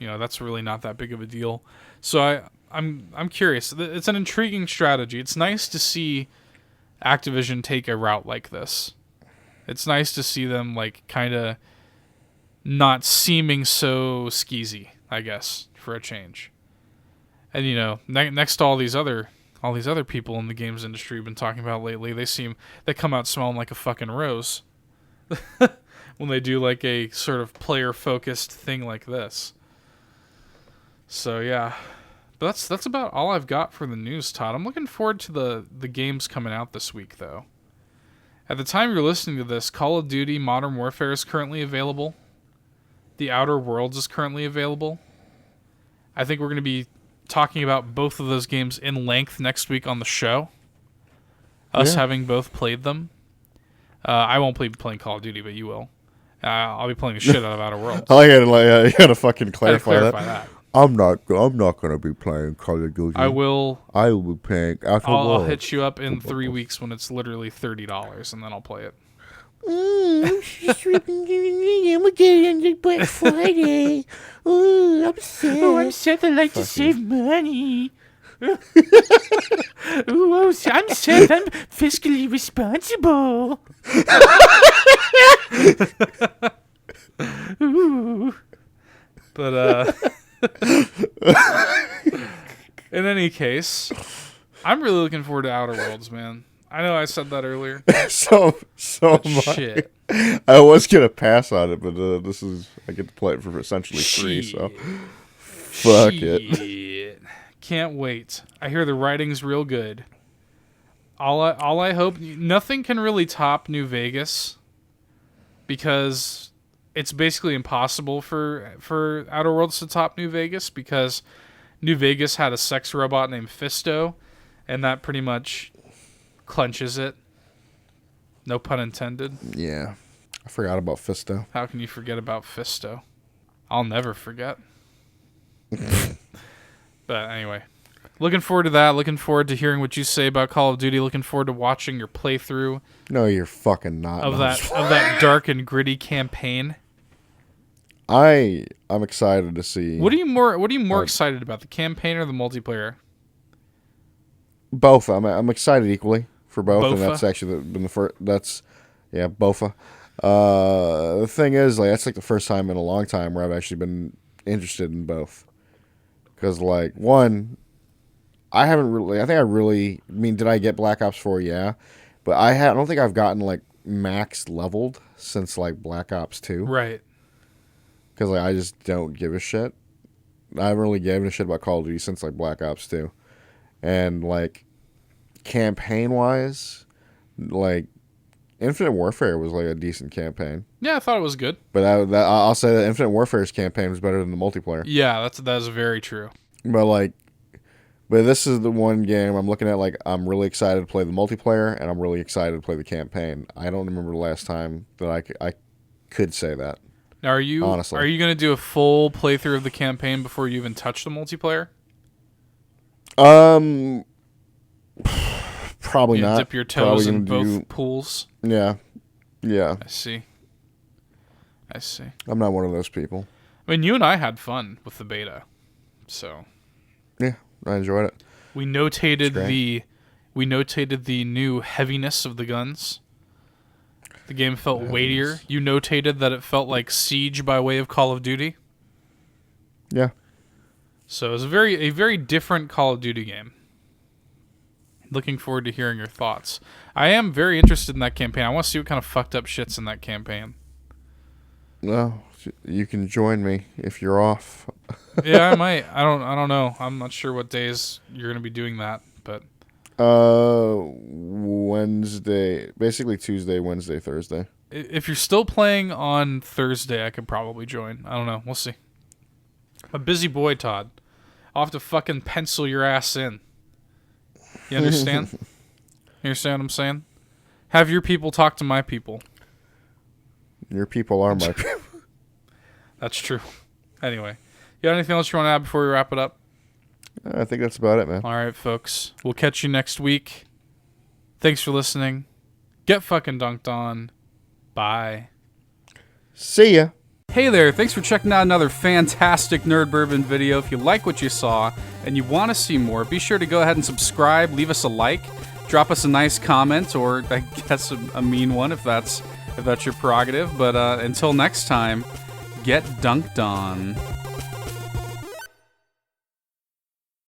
That's really not that big of a deal. So I'm curious. It's an intriguing strategy. It's nice to see Activision take a route like this. It's nice to see them kind of not seeming so skeezy, I guess, for a change. And next to all these other people in the games industry we've been talking about lately, they come out smelling like a fucking rose. When they do a sort of player focused thing like this. So yeah. But that's about all I've got for the news, Todd. I'm looking forward to the games coming out this week though. At the time you're listening to this, Call of Duty Modern Warfare is currently available. The Outer Worlds is currently available. I think we're going to be talking about both of those games in length next week on the show. Us having both played them. I won't be playing Call of Duty, but you will. I'll be playing the shit out of Outer Worlds. I gotta fucking clarify that. I'm not gonna be playing Call of Duty. I will be playing Outer Worlds. I'll hit you up in 3 weeks when it's literally $30, and then I'll play it. I'm getting on Black Friday. I'm sad. Oh, I'm sad. I like to save money. I'm sad. I'm fiscally responsible. But in any case, I'm really looking forward to Outer Worlds, man. I know I said that earlier. so shit. I was gonna pass on it, but I get to play it for essentially free. So fuck it. Can't wait. I hear the writing's real good. All I hope, nothing can really top New Vegas, because it's basically impossible for Outer Worlds to top New Vegas, because New Vegas had a sex robot named Fisto, and that pretty much clenches it. No pun intended. Yeah. I forgot about Fisto. How can you forget about Fisto? I'll never forget. But anyway, looking forward to that. Looking forward to hearing what you say about Call of Duty. Looking forward to watching your playthrough. No, you're fucking not. Of that dark and gritty campaign. I'm excited to see. What are you more excited about, the campaign or the multiplayer? Both. I'm excited equally for both, Bofa? and that's actually been the first. That's bofa. The thing is, like, that's like the first time in a long time where I've actually been interested in both. Because, like, one, I haven't really. I think I really. I mean, did I get Black Ops 4? Yeah, but I don't think I've gotten like max leveled since like Black Ops 2. Right. Because like, I just don't give a shit. I haven't really given a shit about Call of Duty since like Black Ops 2. And like campaign wise, like Infinite Warfare was like a decent campaign. Yeah, I thought it was good. But I'll say that Infinite Warfare's campaign was better than the multiplayer. Yeah, that is very true. But this is the one game I'm looking at. Like, I'm really excited to play the multiplayer, and I'm really excited to play the campaign. I don't remember the last time that I could say that. Now, are you going to do a full playthrough of the campaign before you even touch the multiplayer? Probably not. Dip your toes in both pools. Yeah. I see. I'm not one of those people. I mean, you and I had fun with the beta, so yeah, I enjoyed it. We notated the new heaviness of the guns. The game felt weightier. You notated that it felt like Siege by way of Call of Duty. Yeah. So it was a very different Call of Duty game. Looking forward to hearing your thoughts. I am very interested in that campaign. I want to see what kind of fucked up shit's in that campaign. Well, you can join me if you're off. Yeah, I might. I don't know. I'm not sure what days you're going to be doing that, but Wednesday, basically Tuesday, Wednesday, Thursday. If you're still playing on Thursday, I could probably join. I don't know. We'll see. I'm a busy boy, Todd. I'll have to fucking pencil your ass in. You understand? You understand what I'm saying? Have your people talk to my people. Your people are my people. That's true. Anyway, you got anything else you want to add before we wrap it up? I think that's about it, man. All right, folks. We'll catch you next week. Thanks for listening. Get fucking dunked on. Bye. See ya. Hey there, thanks for checking out another fantastic Nerd Bourbon video. If you like what you saw and you want to see more, be sure to go ahead and subscribe, leave us a like, drop us a nice comment, or I guess a mean one if that's your prerogative. But until next time, get dunked on.